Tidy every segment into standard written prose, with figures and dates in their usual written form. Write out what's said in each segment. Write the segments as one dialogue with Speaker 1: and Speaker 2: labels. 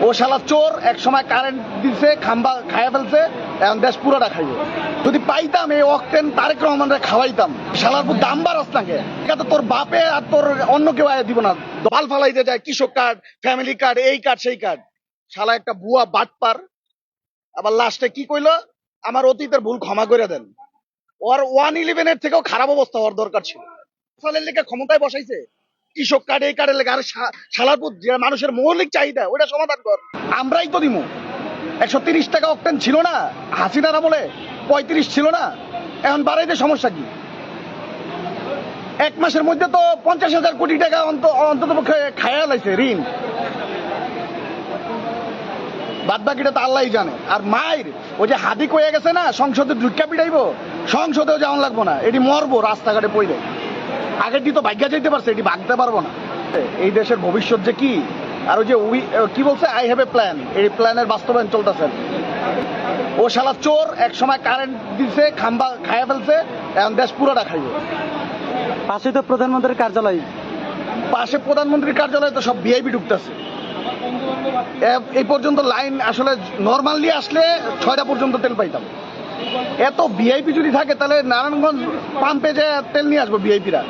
Speaker 1: ও শালা চোর, এক সময় কারেন্ট দিছে, খাম্বা খাইয়া ফেলছে, এখন দেশ পুরোটা খাইবে। যদি পাইতাম এই অক্টেন তারেক রহমানরে খাওয়াইতাম। শালার পুর দাম বাড়াস নাকি? এটা তো তোর বাপে আর তোর অন্য কেউ আয় দিব না। দল ফালাইতে যায়, কৃষক কার্ড, ফ্যামিলি কার্ড, এই কার্ড সেই কার্ড। শালা একটা বুয়া বাটপার। আবার লাস্টে কি কইলো, আমার অতীতের ভুল ক্ষমা করে দেন। ওর 111 থেকেও খারাপ অবস্থা হওয়ার দরকার ছিল। ফসলের লেগে ক্ষমতায় বসাইছে, কৃষক কার্ড এই কার্ডের লেগে। আর শালারপুর যে মানুষের মৌলিক চাহিদা ওটা সমাধান কর। আমরাই তো দিমু। 130 টাকা অক্টেন ছিল না হাসিনার আমলে, 35 ছিল না, এখন বাড়াইতে সমস্যা কি? এক মাসের মধ্যে তো 50,000 কোটি টাকা অন্তত পক্ষে খায়া লাইছে ঋণ। বাদ বাকিটা তো আল্লাহ জানে। আর মায়ের ওই যে হাদি কয়ে গেছে না, সংসদে ঢুকা পিটাইবো, সংসদেও যাওয়ান লাগবো না, এটি মরবো রাস্তাঘাটে পড়ে। আগের দিন তো ভাগ্যা যাইতে পারছে, এটি ভাগতে পারবো না। এই দেশের ভবিষ্যৎ যে কি, আর ওই যে কি বলছে, আই হ্যাভ এ প্ল্যান, এই প্ল্যানের বাস্তবায়ন চলতেছে। ও শালা চোর, এক সময় কারেন্ট দিছে, খাম্বা খাইয়া ফেলছে, এখন দেশ পুরোটা খাইবে।
Speaker 2: পাশে তো প্রধানমন্ত্রীর কার্যালয়,
Speaker 1: পাশে প্রধানমন্ত্রীর কার্যালয়ে তো সব ভিআইপি ঢুকতেছে। এই পর্যন্ত লাইন আসলে নর্মালি আসলে 6টা পর্যন্ত তেল পাইতাম। এত ভিআইপি যদি থাকে তাহলে নারায়ণগঞ্জ পাম্পে যে তেল নিয়ে আসবো ভিআইপিরা।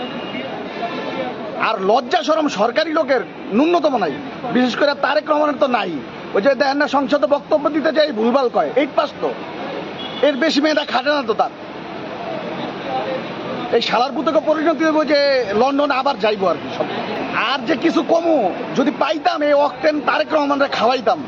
Speaker 1: আর লজ্জা শরম সরকারি লোকের ন্যূনতম নাই, বিশেষ করে তারেক রহমানের তো নাই। ওই যে দেখেন না, সংসদে বক্তব্য দিতে যাই ভুলভাল কয়, 8 পাস তো, এর বেশি মেয়েটা খাটে না তো তার। এই শালার পুতকে পরিণতি দেবো যে লন্ডন আবার যাইবো আর কি সব। আর যে কিছু কমু, যদি পাইতাম এই অক্টেন তারেক রহমানরে খাওয়াইতাম।